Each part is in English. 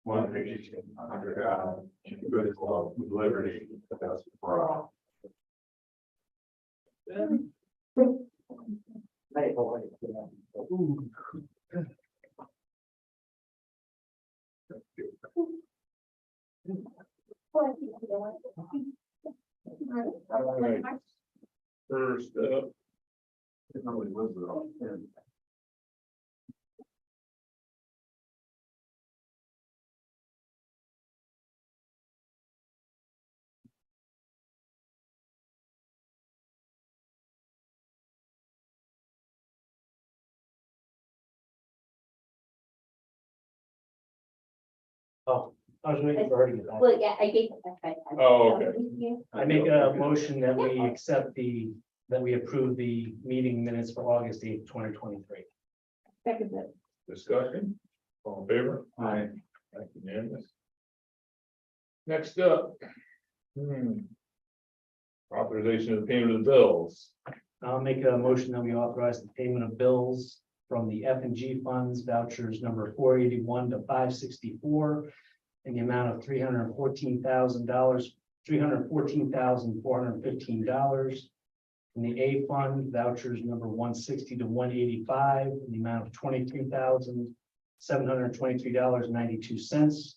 one nation under God, indivisible, with liberty and justice for all. All right. First up. Nobody was at all. Oh, I was waiting for her to get back. Well, yeah, I gave. Oh, okay. I make a motion that we accept that we approve the meeting minutes for August 8th, 2023. Discussion, all in favor? Aye. Unanimous. Next up. Authorization of payment of bills. I'll make a motion that we authorize the payment of bills from the F and G funds vouchers number 481 to 564 in the amount of $314,000, $314,415. In the A fund vouchers number 160 to 185 in the amount of $23,723.92.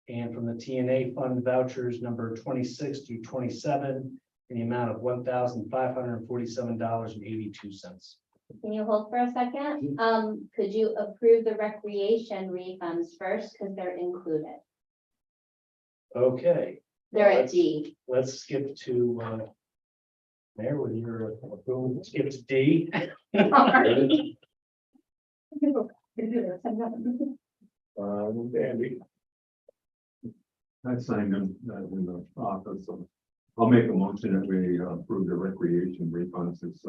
And from the TNA fund vouchers number 26 through 27 in the amount of $1,547.82. Can you hold for a second? Could you approve the recreation refunds first, because they're included? Okay, They're at D. let's skip to Mayor, with your approval, skip to D. Andy. I signed them in the office, so I'll make a motion that we approve the recreation refunds. It's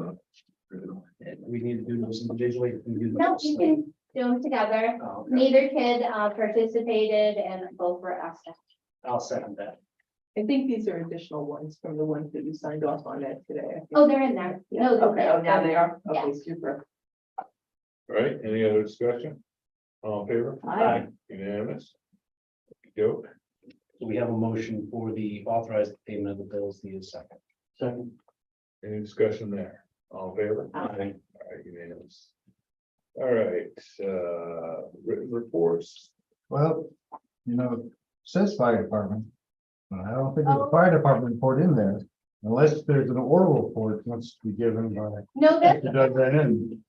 We need to do those individually. We can do No, those. you can do them together. Oh, okay. Neither kid participated and both were asked. I'll second that. I think these are additional ones from the ones that you signed off on that today. I think. Oh, they're in there. Yeah, No, okay, oh, now they are, Yeah. okay, super. All right, any other discussion? All in favor? Aye. Unanimous. Go. So we have a motion for the authorized payment of the bills. Need a second. Second. Any discussion there? All in favor? Aye. All right, unanimous. All right, written reports. Well, you know, it says fire department. But I don't think there's a fire department report in there, unless there's an oral report wants to be given by No, that, Doug Brennan.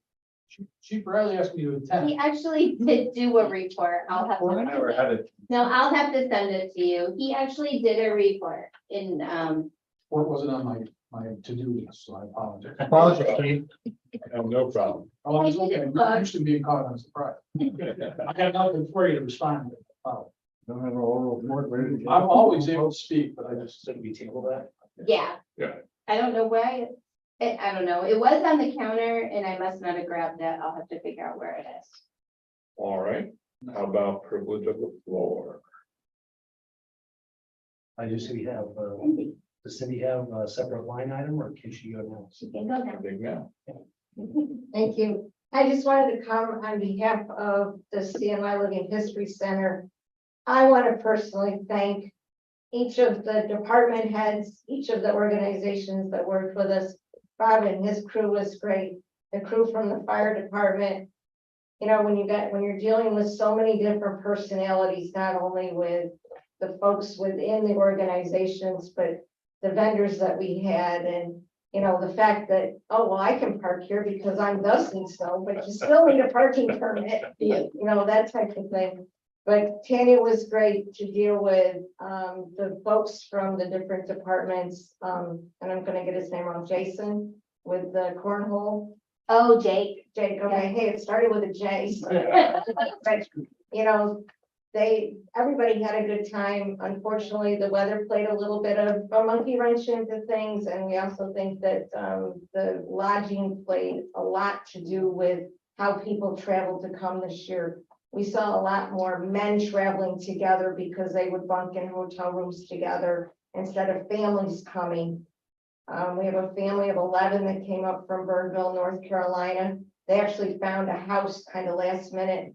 She rarely asked me to attend. he actually did do a report. I'll have. I never had it. No, I'll have to send it to you. He actually did a report in, Or it wasn't on my to-do list, so I apologize. Apologies, Chief. Oh, no problem. Oh, it's I did okay. it, I'm used to being caught on surprise. I have nothing for you to respond to. Oh, Don't have an oral report ready to go. I'm always able to speak, but I just. Should we table that? yeah. Yeah. I don't know where, I don't know. It was on the counter and I must not have grabbed it. I'll have to figure out where it is. All right, how about privilege of the floor? I just we have, does Cindy have a separate line item or can she go now? You can go now. Big now. Thank you. I just wanted to come on behalf of the CNY Living History Center. I want to personally thank each of the department heads, each of the organizations that worked with us. Bob and his crew was great. The crew from the fire department. You know, when you're dealing with so many different personalities, not only with the folks within the organizations, but the vendors that we had, and you know, the fact that, oh, well, I can park here because I'm dusting snow, but you still need a parking permit, you know, that type of thing. But Tanya was great to deal with, the folks from the different departments, and I'm gonna get his name wrong, Jason, with the cornhole. Oh, Jake. Jake, okay, hey, it started with a J. So, but, you know, everybody had a good time. Unfortunately, the weather played a little bit of a monkey wrench into things. And we also think that the lodging played a lot to do with how people traveled to come this year. We saw a lot more men traveling together because they would bunk in hotel rooms together instead of families coming. We have a family of 11 that came up from Birdville, North Carolina. They actually found a house kind of last minute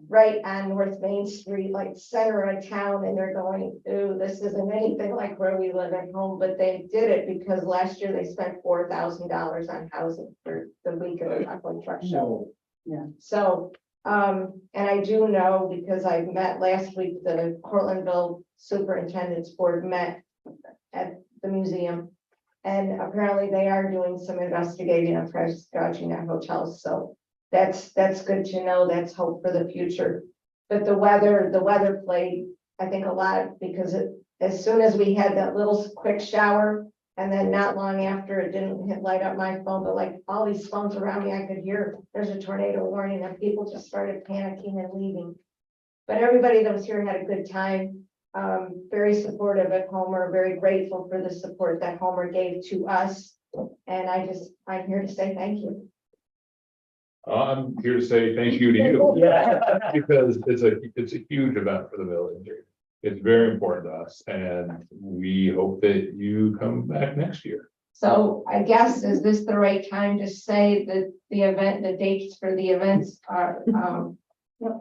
right on North Main Street, like center of town, and they're going, ooh, this isn't anything like where we live at home, but they did it because last year they spent $4,000 on housing for the week of the Rockland Truck Show. So, and I do know because I met last week, the Cortlandville Superintendent's Board met at the museum. And apparently they are doing some investigating of price gouging at hotels, so that's good to know. That's hope for the future. But the weather played, I think, a lot because as soon as we had that little quick shower, and then not long after, it didn't light up my phone, but like all these phones around me, I could hear there's a tornado warning, and people just started panicking and leaving. But everybody that was here had a good time. Very supportive of Homer, very grateful for the support that Homer gave to us. And I'm here to say thank you. I'm here to say thank you to you. Because it's a huge event for the village. It's very important to us, and we hope that you come back next year. So I guess, is this the right time to say that the dates for the events are,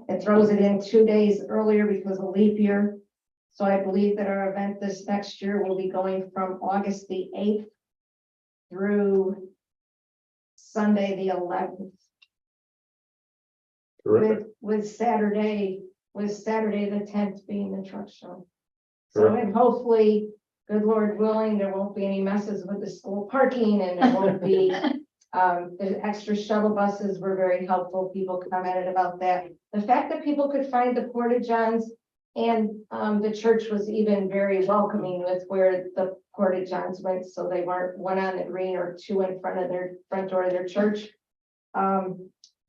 it throws it in 2 days earlier because of leap year. So I believe that our event this next year will be going from August the 8th through Sunday the 11th. Terrific. With Saturday the 10th being the truck show. So, Terrific. and hopefully, good Lord willing, there won't be any messes with the school parking, and there won't be, the extra shuttle buses were very helpful. People commented about that. The fact that people could find the porta johns, and the church was even very welcoming with where the porta johns went, so they weren't one on the green or two in front of their front door of their church.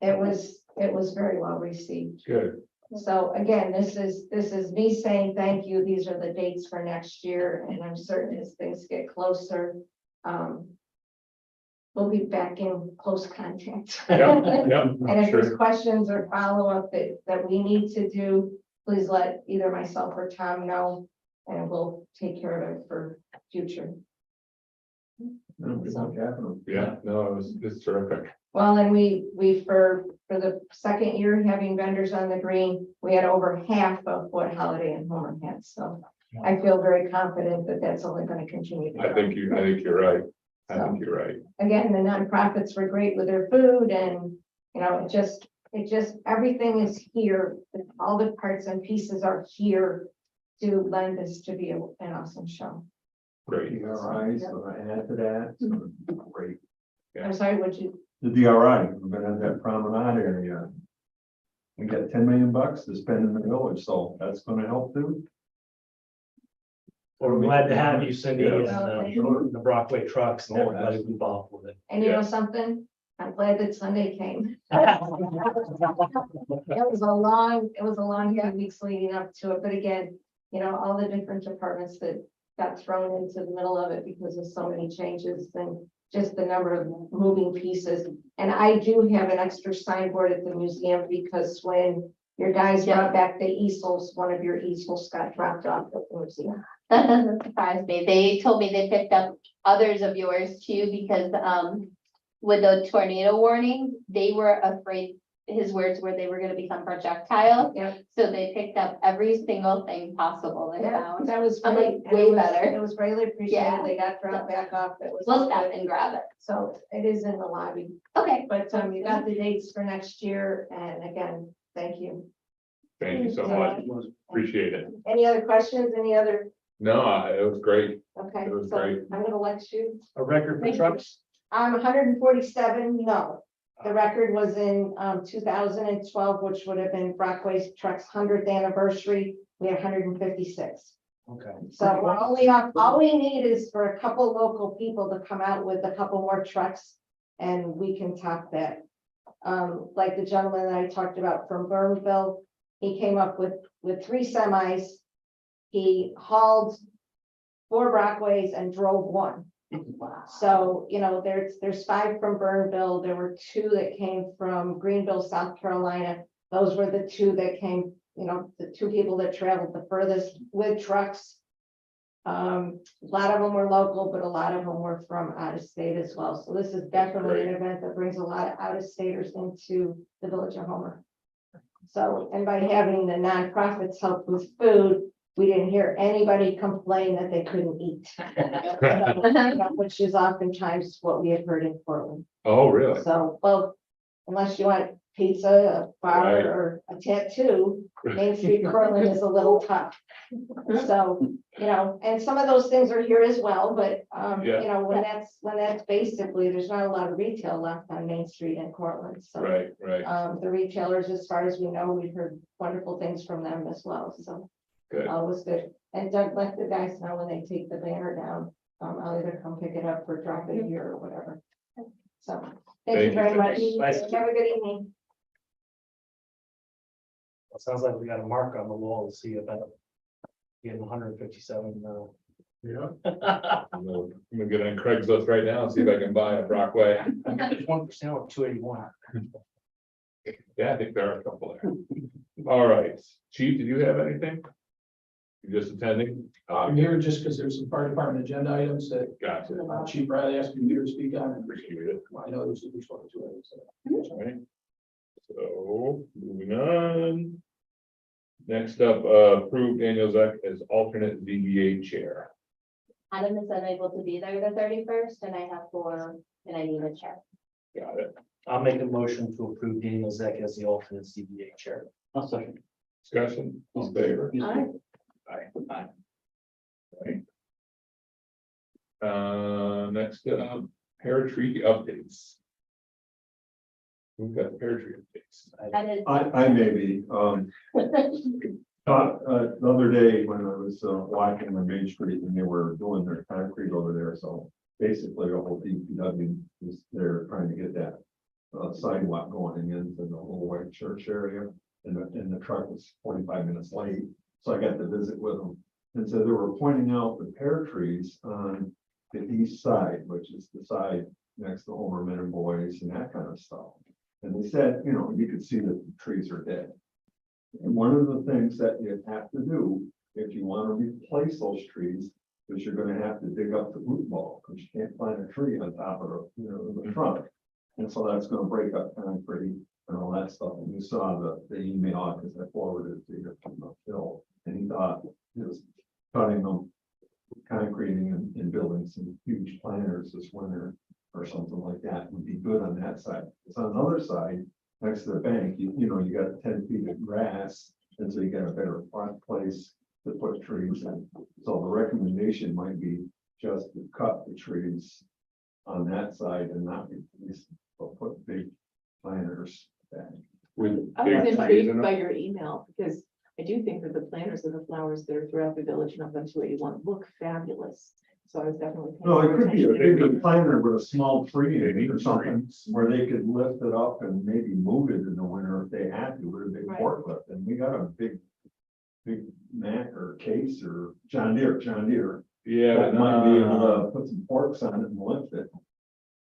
It was very well received. Good. So again, this is me saying thank you. These are the dates for next year, and I'm certain as things get closer, we'll be back in close contact. Yeah, And if sure. there's questions or follow-up that we need to do, please let either myself or Tom know, and we'll take care of it for future. Yeah, no, it's terrific. Well, and we for the second year having vendors on the green, we had over half of what Holiday and Homer had, so I feel very confident that that's only going to continue. I think you're right. I think you're right. Again, the nonprofits were great with their food, and it just everything is here. All the parts and pieces are here to lend this to be an awesome show. Great. DRI, so I add to that, so great. Yeah. I'm sorry, would you? The DRI, we're gonna have that promenade area. We got 10 million bucks to spend in the village, so that's gonna help too. We're glad to have you, Cindy, and Yeah. the Brockway trucks and everybody involved with it. And you know something? I'm glad that Sunday came. It was a long few weeks leading up to it, but again, all the different departments that got thrown into the middle of it because of so many changes and just the number of moving pieces. And I do have an extra signboard at the museum because when your guys brought back the easels, one of your easels got dropped off at the museum. That doesn't surprise me. They told me they picked up others of yours too, because with the tornado warning, they were afraid, his words were they were gonna become projectiles. Yeah. So they picked up every single thing possible they Yeah, found. that was I'm great. like, way better. It was greatly appreciated. Yeah. They got dropped back off. It was We'll stop and grab it. so it is in the lobby. Okay. But you got the dates for next year, and again, thank you. Thank you so much. Appreciate it. Any other questions? Any other? No, it was great. Okay, It was so great. I'm gonna let you. A record for Thank you. trucks? 147, no. The record was in 2012, which would have been Brockway's Truck's 100th anniversary. We had 156. Okay. So we're only up, all we need is for a couple local people to come out with a couple more trucks, and we can top that. Like the gentleman that I talked about from Burnville, he came up with 3 semis. He hauled 4 Brockways and drove 1. So, there's 5 from Burnville. There were 2 that came from Greenville, South Carolina. Those were the 2 that came, the 2 people that traveled the furthest with trucks. A lot of them were local, but a lot of them were from out of state as well. So this is definitely an event that brings a lot of out of staters into the village of Homer. So, and by having the nonprofits help with food, we didn't hear anybody complain that they couldn't eat. Which is oftentimes what we had heard in Portland. Oh, really? So, well, unless you want pizza, a bar, Right. or a tattoo, Main Street Portland is a little tough. So, and some of those things are here as well, but, Yeah. when that's basically, there's not a lot of retail left on Main Street in Portland, so. Right, right, The retailers, as far as we know, we've heard wonderful things from them as well, so. good. All was good. And Doug let the guys know when they take the banner down, I'll either come pick it up or drop it here or whatever. So, thank you Thank very you. much. Nice. Have a good evening. It sounds like we got a mark on the wall to see about getting 157. Yeah. I'm gonna get on Craigslist right now and see if I can buy a Brockway. 1% or 281. Yeah, I think there are a couple there. All right, Chief, did you have anything? You just attending? I'm here just because there's some fire department agenda items that Gotcha. Chief Riley asked me to speak on. Appreciate it. I know there's one or two items. All right. So, moving on. Next up, approved Daniel Zek as alternate ZBA chair. Adam is unable to be there the 31st, and I have 4, and I need a chair. Got it. I'll make a motion to approve Daniel Zek as the alternate CBA chair. I'll second. Discussion, all in favor? Aye. Aye. Right. Next, pear tree updates. We've got pear tree updates. That is. I may be, the other day when I was walking on Main Street and they were doing their concrete over there, so basically the whole DPW is there trying to get that sidewalk going into the whole white church area, and the truck was 45 minutes late, so I got to visit with them. And so they were pointing out the pear trees on the east side, which is the side next to Homerman and Boys and that kind of stuff. And they said, you could see that the trees are dead. And one of the things that you have to do, if you want to replace those trees, is you're gonna have to dig up the root ball, because you can't plant a tree on top of the trunk. And so that's gonna break up concrete and all that stuff. And you saw the email, because I forwarded it to you from Phil, and he thought it was cutting them, concreting and building some huge planters this winter or something like that would be good on that side. It's on the other side, next to the bank, you got 10 feet of grass, and so you got a better front place to put trees in. So the recommendation might be just to cut the trees on that side and not replace, but put big planters back. With I big was trees intrigued in by them. your email because I do think that the planters and the flowers that are throughout the village and up on 281 look fabulous. So I was definitely. paying No, it could be a attention. big planter with a small tree They in need it or something, trees. where they could lift it up and maybe move it in the winter if they had to, with a big Right. forklift. And we got a big Mack or Case or John Deere. Yeah, That might be able but, to put some forks on it and lift it.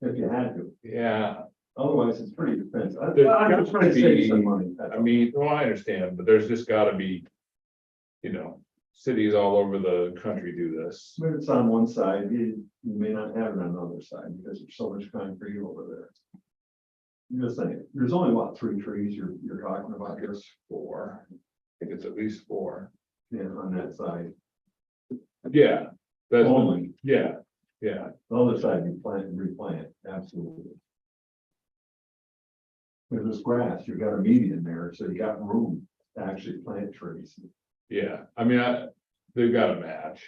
If you had to, yeah, otherwise it's pretty expensive. There's I'm gotta just trying to save some be- money. that's I all. mean, well, I understand, but there's just gotta be, cities all over the country do this. When it's on one side, you may not have it on the other side because there's so much concrete over there. I'm just saying, there's only about 3 trees you're talking about here, There's 4. I think it's at least 4. on that side. Yeah, that's, Only, yeah. the other side you plant and replant, absolutely. If there's grass, you've got a median there, so you got room to actually plant trees. Yeah, I mean, they've got to match.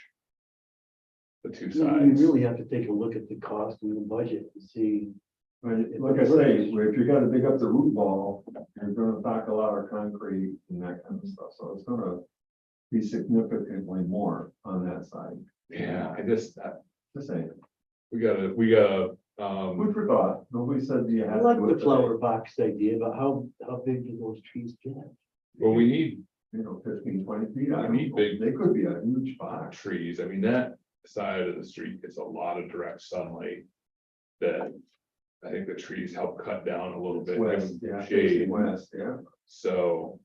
The two You sides. really have to take a look at the cost and the budget and see. Like I say, if you're gonna dig up the root ball, you're gonna talk a lot of concrete and that kind of stuff, so it's gonna be significantly more on that side. Yeah, Just saying, we gotta, food for thought, nobody said you I had. like to do the it flower box idea, but how big do those trees get? well, we need 15, 20 feet. I We need don't know. big- They could be a huge box. trees. I mean, that side of the street gets a lot of direct sunlight. That I think the trees help cut down a little bit. give West, them yeah, Shade, facing west, yeah. so.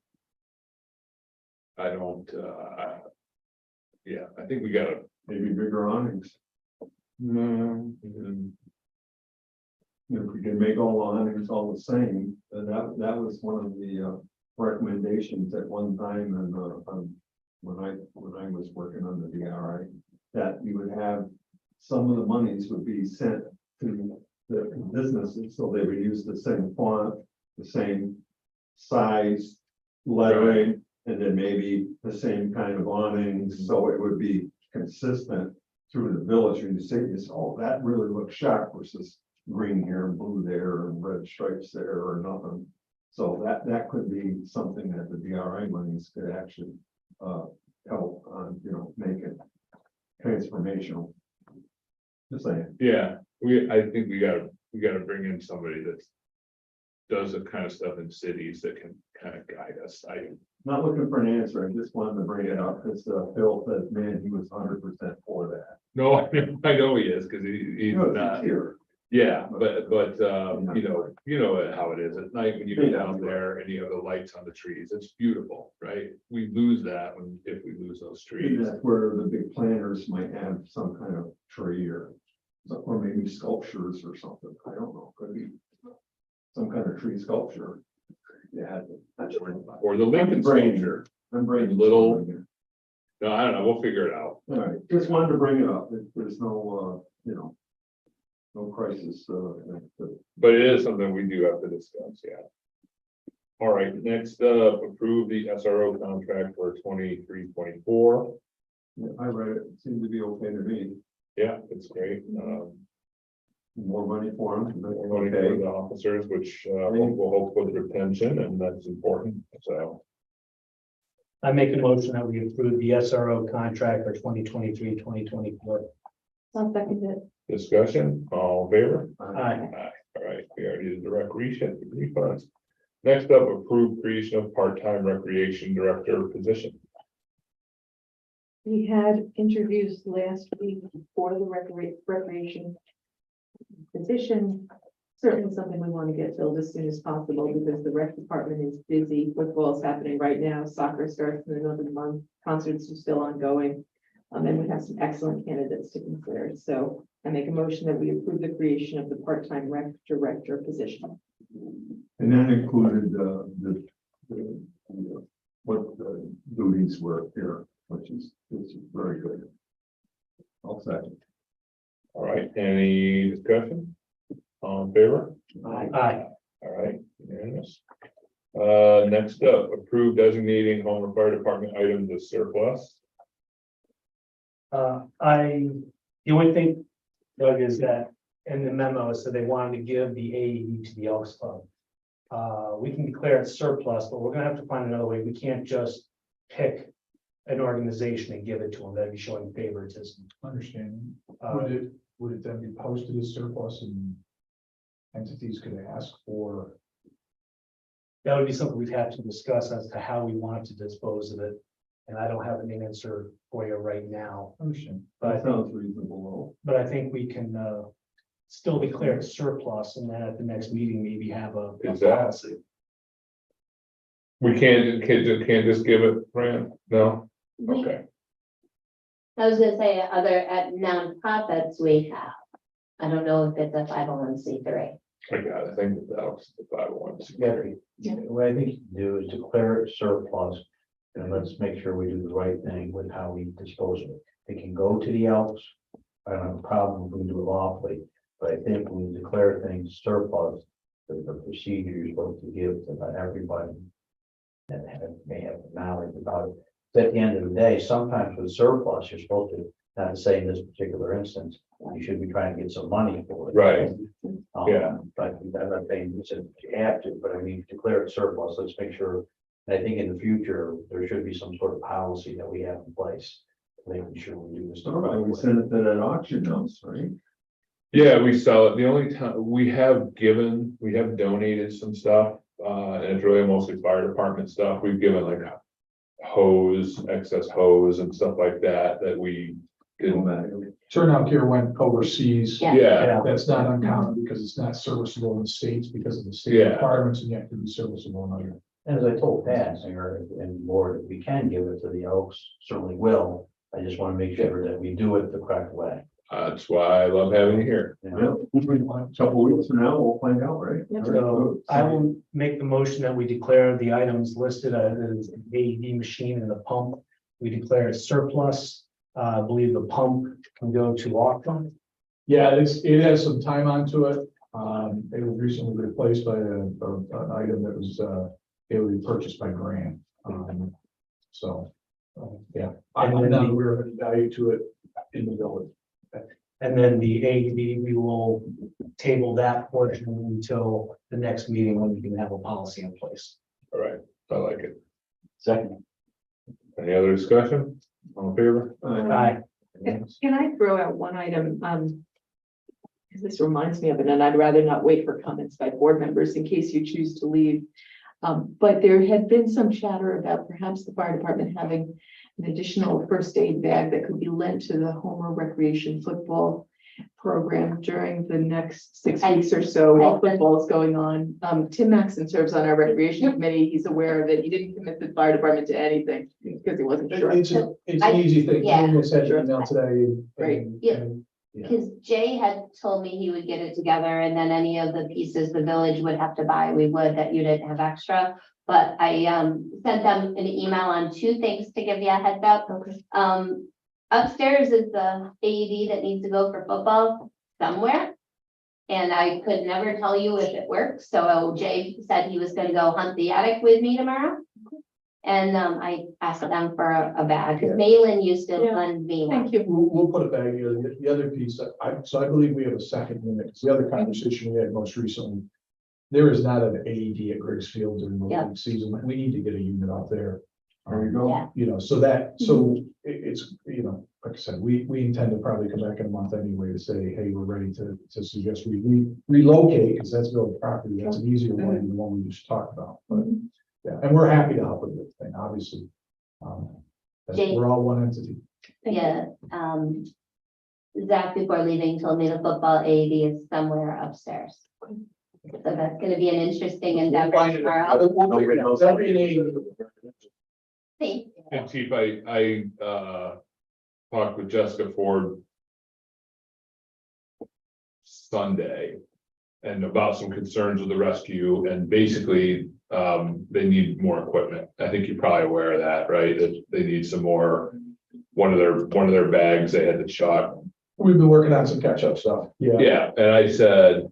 I don't, yeah, I think we gotta. Maybe bigger awnings. Mm, If we can make all the awnings all the same, then that was one of the recommendations at one time and, when I was working on the DRI, that you would have, some of the monies would be sent to the businesses, so they would use the same font, the same size, lettering, and then maybe the same kind of awnings, so it would be consistent through the village, and you say this, oh, that really looks sharp versus green here and blue there and red stripes there or nothing. So that could be something that the DRI monies could actually help on, make it transformational. Just saying. Yeah, I think we gotta bring in somebody that does the kind of stuff in cities that can kind of guide us. Not looking for an answer, I just wanted to bring it up, because Phil said, man, he was 100% for that. No, I know he is, because he's not. Here. Yeah, but you know how it is at night when you go down there and you have the lights on the trees. It's beautiful, right? We lose that if we lose those trees. That's where the big planters might have some kind of tree or maybe sculptures or something. I don't know, could be some kind of tree sculpture. Yeah. Or the Lincoln sculpture. I'm bringing Little- No, I don't know. We'll figure it out. All right, just wanted to bring it up. There's no, no crisis. But it is something we do have to discuss, yeah. All right, next up, approve the SRO contract for 23-24. I read it, it seemed to be okay to me. Yeah, it's great. More money for them. We're going to go to the officers, which will help with retention, and that's important, so. I make a motion that we approve the SRO contract for 2023-2024. I'll second it. Discussion, all in favor? Aye. All right, we already did the refunds. Next up, approve creation of part-time recreation director position. We had interviews last week for the recreation position. Certainly something we want to get filled as soon as possible because the rec department is busy. Football is happening right now. Soccer starts in another month. Concerts are still ongoing. And we have some excellent candidates to consider. So I make a motion that we approve the creation of the part-time rec director position. And that included what the duties were here, which is very good. I'll second. All right, any discussion? All in favor? Aye. All right, unanimous. Next up, approve designating home or fire department items as surplus. The only thing, Doug, is that in the memo, so they wanted to give the AED to the Elks Club. We can declare it surplus, but we're gonna have to find another way. We can't just pick an organization and give it to them. That'd be showing favoritism. Understanding. Uh, Would it then be posted as surplus and entities could ask for? That would be something we'd have to discuss as to how we want to dispose of it. And I don't have an answer for you right now, Understand. but That sounds reasonable. I think we can still declare it surplus and then at the next meeting, maybe have a Is that- policy. We can't just give it, Fran? No? Okay, I was gonna say, at nonprofits we have. I don't know if it's a 501c3. I got it. I think that was the 501. What I think you can do is declare it surplus, and let's make sure we do the right thing with how we dispose of it. It can go to the Elks. I don't have a problem if we do it lawfully, but I think when you declare things surplus, the procedure you're supposed to give to everybody that may have knowledge about it. At the end of the day, sometimes with surplus, you're supposed to, not to say in this particular instance, you should be trying to get some money for it. Right. Yeah. But I'm not saying you have to, but I mean, declare it surplus, let's make sure. I think in the future, there should be some sort of policy that we have in place, making sure we do this. the All right, right we way. send it to that auction house, right? Yeah, we sell it. The only time we have donated some stuff, and it's really mostly fire department stuff. We've given like hose, excess hose and stuff like that, we didn't. Turnout gear went overseas. Yeah. Yeah, That's not uncommon because it's not serviceable in the States because of the state Yeah. requirements, and you have to be serviceable in other. And as I told Pat, Singer and Board, if we can give it to the Elks, certainly will. I just want to make sure that we do it the correct way. That's why I love having you here. Yeah, couple weeks from now, we'll find out, right? Yep. So I will make the motion that we declare the items listed as an AED machine and a pump. We declare it surplus. I believe the pump can go to auction. Yeah, it has some time onto it. It was recently replaced by an item that was, it was purchased by Grant. Yeah, I'm not aware of any value to it in the village. And then the AED, we will table that portion until the next meeting when we can have a policy in place. All right, I like it. Second. Any other discussion? All in favor? Aye. Can I throw out one item? Because this reminds me of it, and I'd rather not wait for comments by board members in case you choose to leave. But there had been some chatter about perhaps the fire department having an additional first aid bag that could be lent to the Homer Recreation Football program during the next 6 weeks or so while football is going on. Tim Maxon serves on our recreation committee. He's aware of it. He didn't commit the fire department to anything because he wasn't sure. It's an easy thing. Yeah. Almost had your email today. Right. Yeah. Because Jay had told me he would get it together and then any of the pieces the village would have to buy, we would, that you didn't have extra. But I sent them an email on 2 things to give you a heads up. Okay. Upstairs is the AED that needs to go for football somewhere. And I could never tell you if it works. So Jay said he was gonna go hunt the attic with me tomorrow. And I asked them for a bag, because Malin used to Yeah. lend me one. Thank you. We'll put it back together. The other piece, so I believe we have a second unit, 'cause the other conversation we had most recently. There is not an AED at Griggs Field during the Yeah. league season. We need to get a unit out there. There you go. Yeah. You know, so it's, you know, like I said, we intend to probably come back in a month anyway to say, hey, we're ready to suggest we relocate, because that's village property. That's an easier way than the one we just talked about, but. Yeah, and we're happy to help with this thing, obviously. Jake. We're all one entity. Yeah, Zach before leaving told me the football AED is somewhere upstairs. So that's gonna be an interesting endeavor tomorrow. We'll figure it out. That'll be an AED. See. And Chief, I talked with Jessica Ford Sunday and about some concerns with the rescue, and basically, they need more equipment. I think you're probably aware of that, right? That they need some more, one of their bags, they had to chuck. We've been working on some catch-up stuff. Yeah, and I said,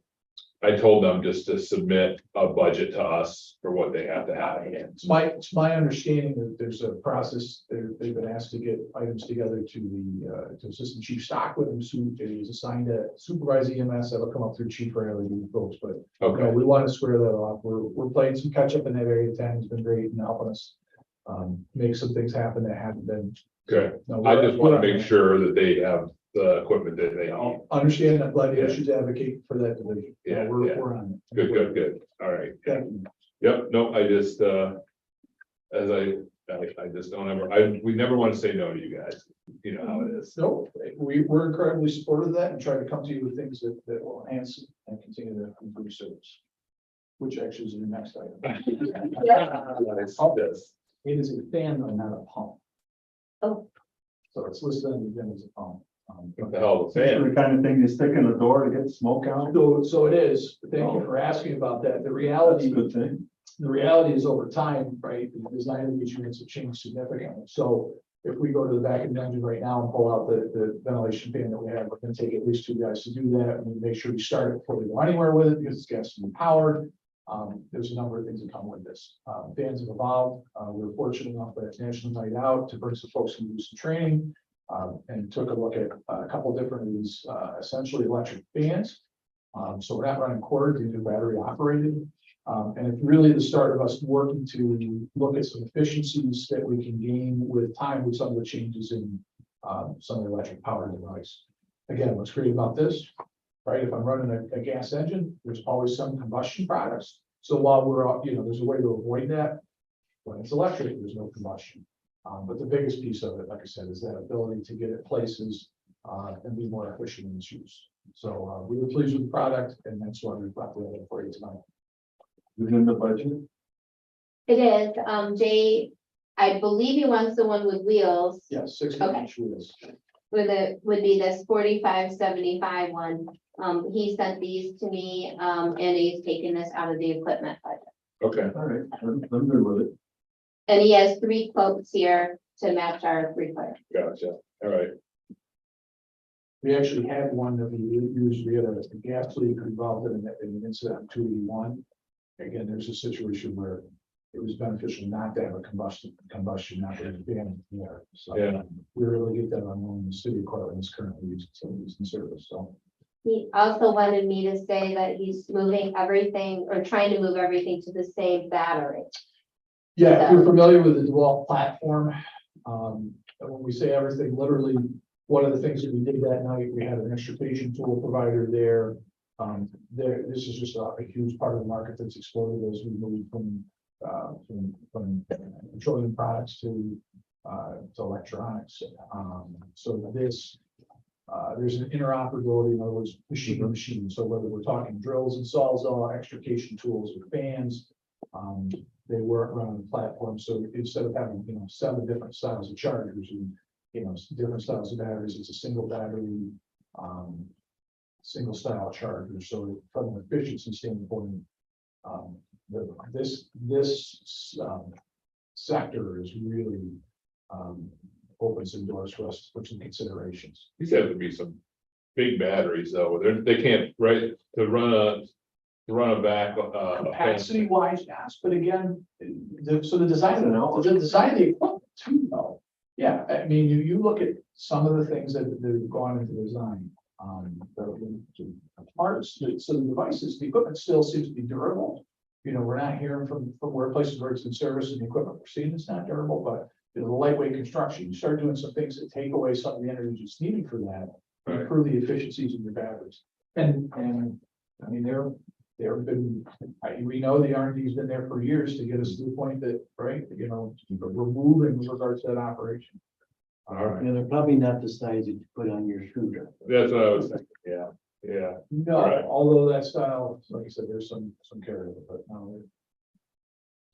I told them just to submit a budget to us for what they have to have. It's my understanding that there's a process, they've been asked to get items together to the, to Assistant Chief Stockwood, who is assigned to supervise EMS, that'll come up through Chief Riley and folks, but Okay, we want to square that off. We're playing some catch up in that area. Tam's been great in helping us make some things happen that haven't been. good. No, I just want to we're- make sure that they have the equipment that they need. I'll understand that, but I should advocate for that division. Yeah, We're yeah. on it. Good. All right. Thank you. Yep, no, I just, as I just don't ever, we never want to say no to you guys. You know how it is. No, we're incredibly supportive of that and try to come to you with things that will enhance and continue to improve service. Which actually is your next item. This. It is a fan, though, not a pump. Oh. So it's listed on the agenda as a pump. What the hell, the fan? The kind of thing you stick in the door to get smoke out. So it is. Thank you for asking about that. The That's a reality, good thing. the reality is over time, right, the design of these units have changed significantly. So if we go to the back of the engine right now and pull out the ventilation fan that we have, we're gonna take at least 2 guys to do that. And make sure we start it before we go anywhere with it, because it's gas to be powered. There's a number of things that come with this. Fans have evolved. We were fortunate enough at National Night Out to bring some folks who do some training. And took a look at a couple different of these, essentially electric fans. So we're not running quarter, these are battery operated. And it's really the start of us working to look at some efficiencies that we can gain with time with some of the changes in some of the electric power device. Again, what's great about this, right? If I'm running a gas engine, there's always some combustion products. So while we're, there's a way to avoid that. When it's electric, there's no combustion. But the biggest piece of it, like I said, is that ability to get it places and be more efficient in its use. So we were pleased with the product, and that's why we brought it for you tonight. Within the budget. It is, Jay, I believe he wants the one with wheels. Yes, 6 Okay. inch wheels. would be this 4575 one. He sent these to me, and he's taken this out of the equipment budget. Okay, All right, I'm good with it. And he has 3 quotes here to match our request. gotcha. All right. We actually had one that we used, we had a gas leak involved in an incident on 281. Again, there's a situation where it was beneficial not to have a combustion, not to have a ban in the air. So Yeah. we were able to get that on one of the city equipment is currently using, so it's in service, so. He also wanted me to say that he's moving everything or trying to move everything to the same battery. Yeah, if you're familiar with the DeWalt platform, when we say everything, literally, one of the things that we did that night, we had an extrication tool provider there. This is just a huge part of the market that's exploded as we move from petroleum products to electronics. So this, there's an interoperability, in other words, machine to machine. So whether we're talking drills and sawzall, extrication tools or fans, they work around the platform. So instead of having, 7 different styles of chargers and, different styles of batteries, it's a single battery, single style charger. So from an efficiency standpoint, this sector is really opens some doors for us to put some considerations. These have to be some big batteries though. They can't, right, to run a back. Capacity wise, yes, but again, the design of the equipment too, though. Yeah, I mean, you look at some of the things that have gone into design. The parts, so the devices, the equipment still seems to be durable. We're not hearing from where places where it's in service and the equipment we're seeing is not durable, but the lightweight construction, you start doing some things that take away some of the energy that's needed for that, Right. improve the efficiencies of your batteries. And I mean, there have been, we know the R&D has been there for years to get us to the point that, right, we're moving with regards to that operation. All right, they're probably not the size that you put on your screwdriver. that's what I was thinking, yeah. No, All right. although that style, like I said, there's some carryover, but no.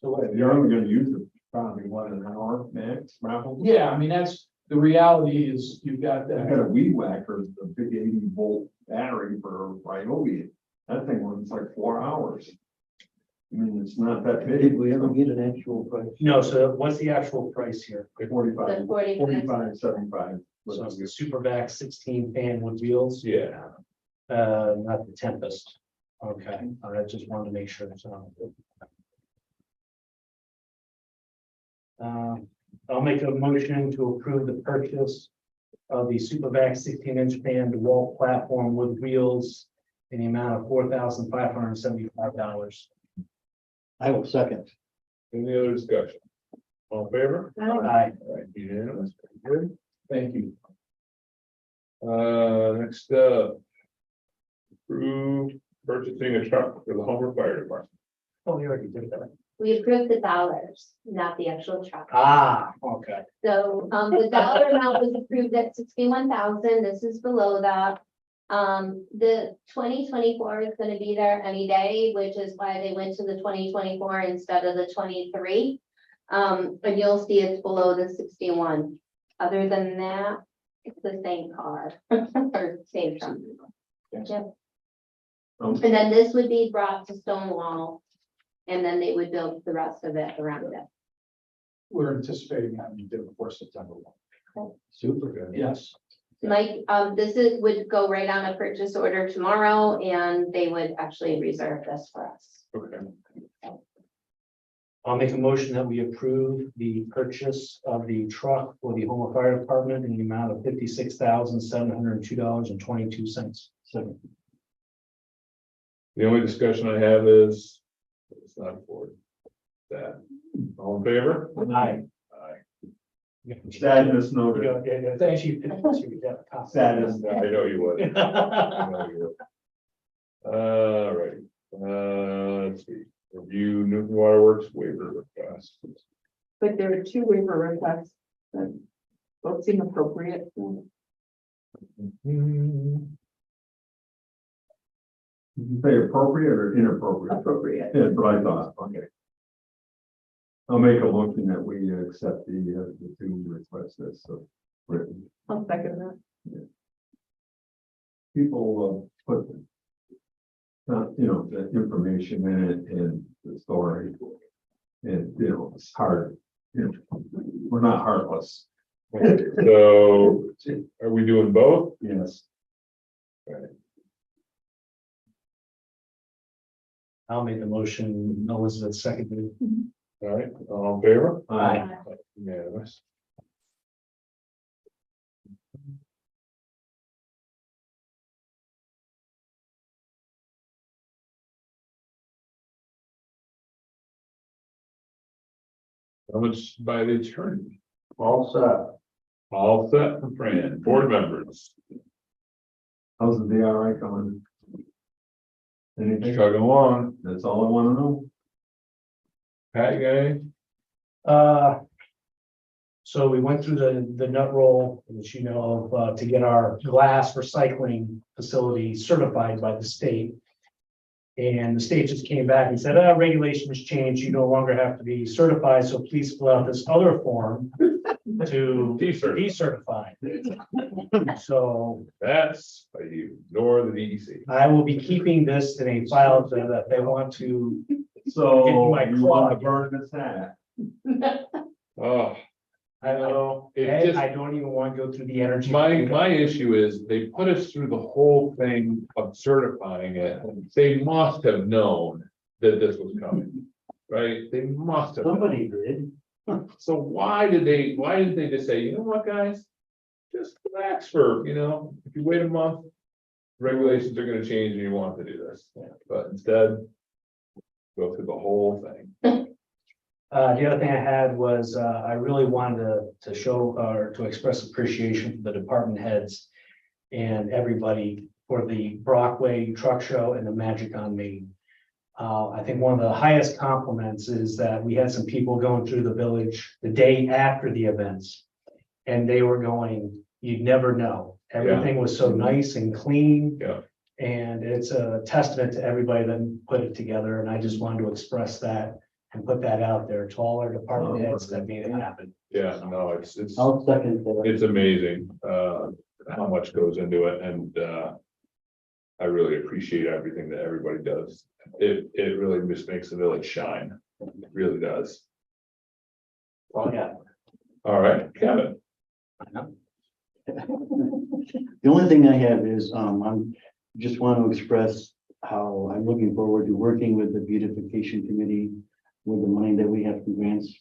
So what, you're only gonna use it probably 1 hour max, raffle? Yeah, I mean, that's, the reality is you've got I got that. a weed whacker, the big 80-volt battery for Ryobi. That thing runs like 4 hours. I mean, it's not that big. Did we ever get an actual price? No, so what's the actual price here? 45, The 45. 45, 75. So it's the Supervac 16 fan with wheels, Yeah, not the Tempest. Okay, all right, just wanted to make sure. So. I'll make a motion to approve the purchase of the Supervac 16-inch fan DeWalt platform with wheels in the amount of $4,575. I will second. any other discussion? All in favor? Aye. All right, unanimous, very good, thank you. Next up. Approve purchasing a truck for the Homer Fire Department. Oh, we already did that. We approved the dollars, not the actual truck. Ah, okay. So, the dollar amount was approved at 61,000. This is below that. The 2024 is gonna be there any day, which is why they went to the 2024 instead of the 23. And you'll see it's below the 61. Other than that, it's the same car or same truck. Yep. And then this would be brought to Stonewall. And then they would build the rest of it around it. We're anticipating having to do it before September 1. Super good. Yes. Mike, would go right on a purchase order tomorrow and they would actually reserve this for us. Okay, I'll make a motion that we approve the purchase of the truck for the Homer Fire Department in the amount of $56,702.22. Second. the only discussion I have is, it's not for that, all in favor? Aye. Aye. Sadness noted. Yeah, thank you. Sadness. I know you would. I know you would. All right, let's see, review Newton Waterworks waiver request. But there are 2 waiver requests that both seem appropriate. Did you say appropriate or inappropriate? Appropriate. That's what I thought, okay. I'll make a motion that we accept the 2 requests that's written. I'll second that. people put. The information in it and the story. And, it's hard, we're not heartless. So are we doing both? Yes. I'll make the motion, Elizabeth seconded. All right, all in favor? Aye. Unanimous. Comments by the attorney, All set. all set for Fran, board members, How's the DRI coming? Anything? chugging along, That's all I wanna know. Pat, you got any? So we went through the nut roll, which you know, of, to get our glass recycling facility certified by the state. And the state just came back and said, regulations changed, you no longer have to be certified, so please fill out this other form to be certified. So That's why you ignore the DEC. I will be keeping this in a file so that they want to. So my you wanna claw. burn this hat? Oh, I know, it And just. I don't even want to go through the energy. My issue is they put us through the whole thing of certifying it. They must have known that this was coming, right? They must have. known. Somebody did. So why didn't they just say, you know what, guys? Just relax for, if you wait a month, regulations are gonna change and you want to do this. But instead, go through the whole thing. The other thing I had was, I really wanted to show or to express appreciation for the department heads and everybody for the Brockway Truck Show and the Magic on Main. I think one of the highest compliments is that we had some people going through the village the day after the events. And they were going, you'd never know. Everything was so nice and clean. Yeah. And it's a testament to everybody that put it together. And I just wanted to express that and put that out there to all our department heads that made it happen. Yeah, no, it's I'll second that. it's amazing, how much goes into it and, I really appreciate everything that everybody does. It really just makes the village shine. It really does. Oh, yeah. All right, Kevin. The only thing I have is, I'm just want to express how I'm looking forward to working with the beautification committee with the money that we have from grants.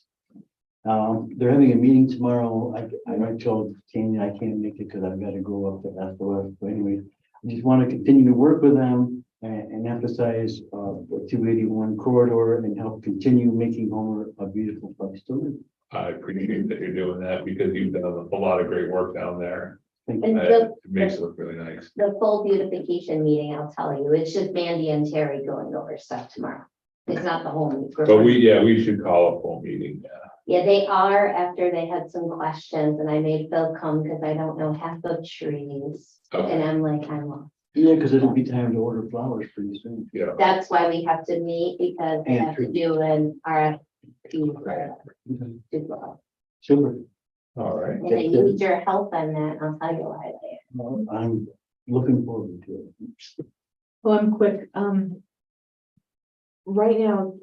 They're having a meeting tomorrow. I told Tanya I can't make it because I've got to go up to SOS. But anyway, I just want to continue to work with them and emphasize the 281 corridor and help continue making Homer a beautiful place to live. I appreciate that you're doing that because you've done a lot of great work down there. Thank you. And It makes it look really nice. the full beautification meeting, I'll tell you, it's just Mandy and Terry going over stuff tomorrow. It's not the whole group. But we should call a full meeting. Yeah, they are after they had some questions and I made Phil come because I don't know half the trees. Okay. And I'm like, I'm lost. Yeah, because it'll be time to order flowers pretty soon. Yeah. That's why we have to meet because we And have to trees. do an RFP for as well. Super. All right. And I need your help on that. I'll tell you why later. Well, I'm looking forward to it. Well, I'm quick. Right now,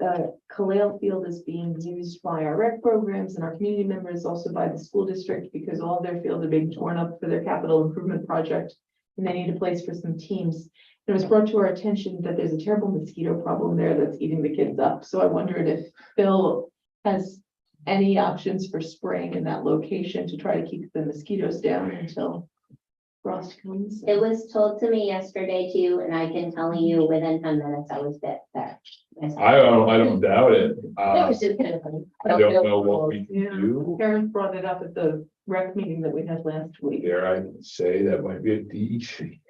Kalale Field is being used by our rec programs and our community members, also by the school district, because all of their fields are being torn up for their capital improvement project. And they need a place for some teams. It was brought to our attention that there's a terrible mosquito problem there that's eating the kids up. So I wondered if Phil has any options for spraying in that location to try to keep the mosquitoes down until frost comes. It was told to me yesterday too, and I can tell you within 10 minutes I was bit there. I don't doubt it. It was just kind of funny. I don't know what we Yeah. can do. Karen brought it up at the rec meeting that we had last week. Dare I say that might be a DEC.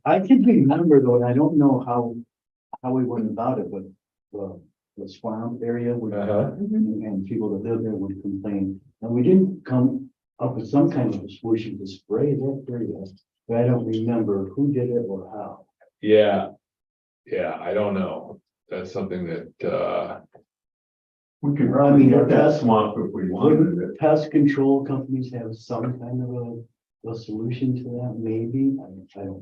I can remember though, and I don't know how we went about it, but the swamp area would, Uh-huh. and people that live there would complain. And we didn't come up with some kind of a solution to spray that area, but I don't remember who did it or how. Yeah. Yeah, I don't know. That's something that, We could, I mean, get that that's- swamp if we wanted it. Wouldn't pest control companies have some kind of a a solution to that, maybe, I don't know.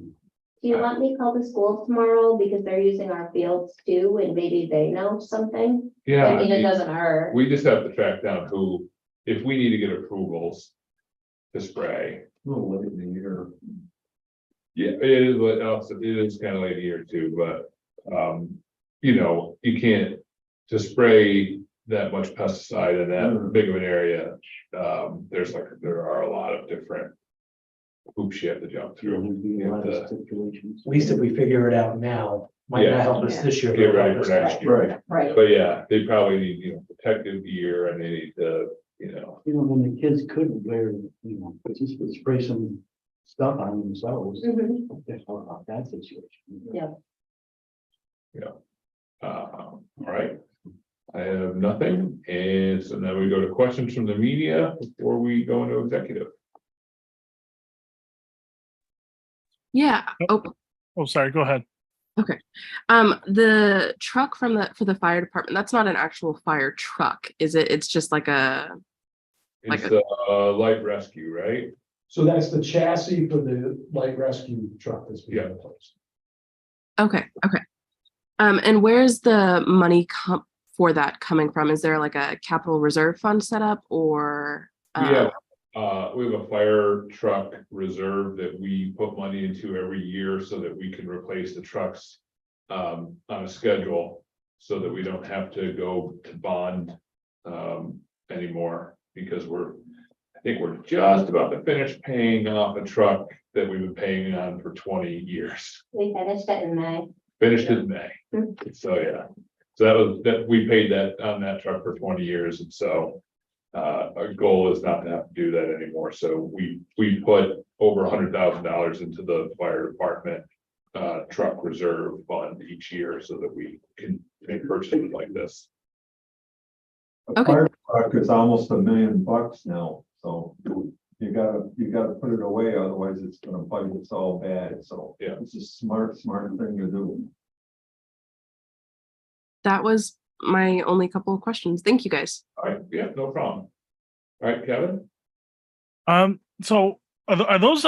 Do you want me to call the schools tomorrow because they're using our fields too and maybe they know something? Yeah, I mean, it doesn't hurt. we just have to track down who, if we need to get approvals to spray. A little late in the year. Yeah, it is, but also it is kind of late here too, but, you know, you can't to spray that much pesticide in that big of an area. There are a lot of different hoops you have to jump You know, through. there'd be You a have lot to of stipulations. At least if we figure it out now, might Yeah. not help us this year. Get but ready help for us next next year. Right. Right. But yeah, they probably need, you know, protective gear and they need to, you know, You know, when the kids could wear, you know, just spray some stuff on themselves. Mhm. That's how about that situation. Yeah. all right. I have nothing. And so now we go to questions from the media before we go into executive. Yeah. Oh, Oh, sorry, go ahead. the truck for the fire department, that's not an actual fire truck, is it? It's just like a, It's the light rescue, right? So that's the chassis for the light rescue truck that's being Yeah. replaced. okay. And where's the money for that coming from? Is there like a capital reserve fund set up or? We have a fire truck reserve that we put money into every year so that we can replace the trucks on a schedule. So that we don't have to go to bond anymore because I think we're just about to finish paying off a truck that we've been paying on for 20 years. We finished it in May. Finished in May. So, yeah. So that we paid that on that truck for 20 years. And so our goal is not to have to do that anymore. So we put over $100,000 into the fire department truck reserve fund each year so that we can make purchases like this. A Okay. fire truck is almost $1 million now, so you gotta put it away, otherwise it's gonna bite us all bad, so. Yeah. It's a smart thing to do. That was my only couple of questions. Thank you guys. All right, yeah, no problem. All right, Kevin? So are those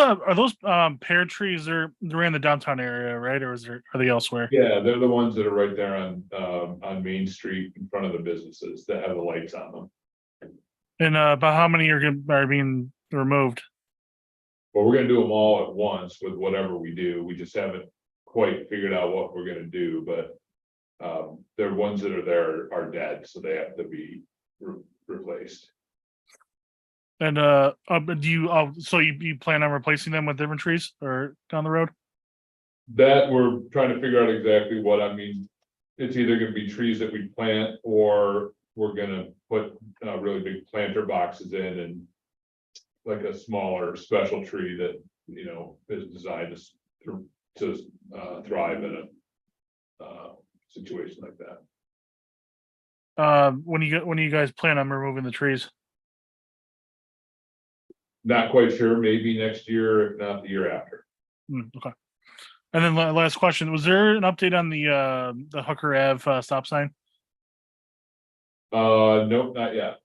pear trees? They're in the downtown area, right? Or are they elsewhere? Yeah, they're the ones that are right there on Main Street in front of the businesses that have the lights on them. And about how many are being removed? Well, we're gonna do them all at once with whatever we do. We just haven't quite figured out what we're gonna do, but the ones that are there are dead, so they have to be replaced. And do you so you plan on replacing them with different trees or down the road? That we're trying to figure out exactly what, I mean, it's either gonna be trees that we plant or we're gonna put really big planter boxes in and like a smaller special tree that, you know, is designed to thrive in a situation like that. When you guys plan on removing the trees? Not quite sure, maybe next year, if not the year after. Okay. And then last question: was there an update on the Hooker Ave stop sign? Nope, not yet.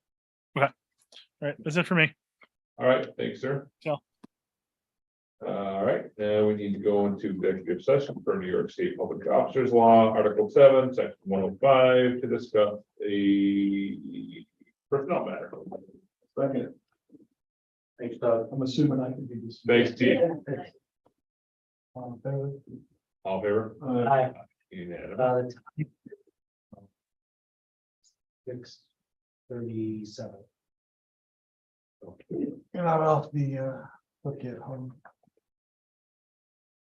All right, that's it for me. All right, thanks, sir. Yeah. All right, now we need to go into executive session for New York State Public Officers Law, Article 7, Section 105, to discuss a personnel matter. Second. Thanks, Doug. I'm assuming I can do this. Thanks, Chief. All in favor? All in favor? Hi, Unanimous. 6:37. And I'll be, look at home.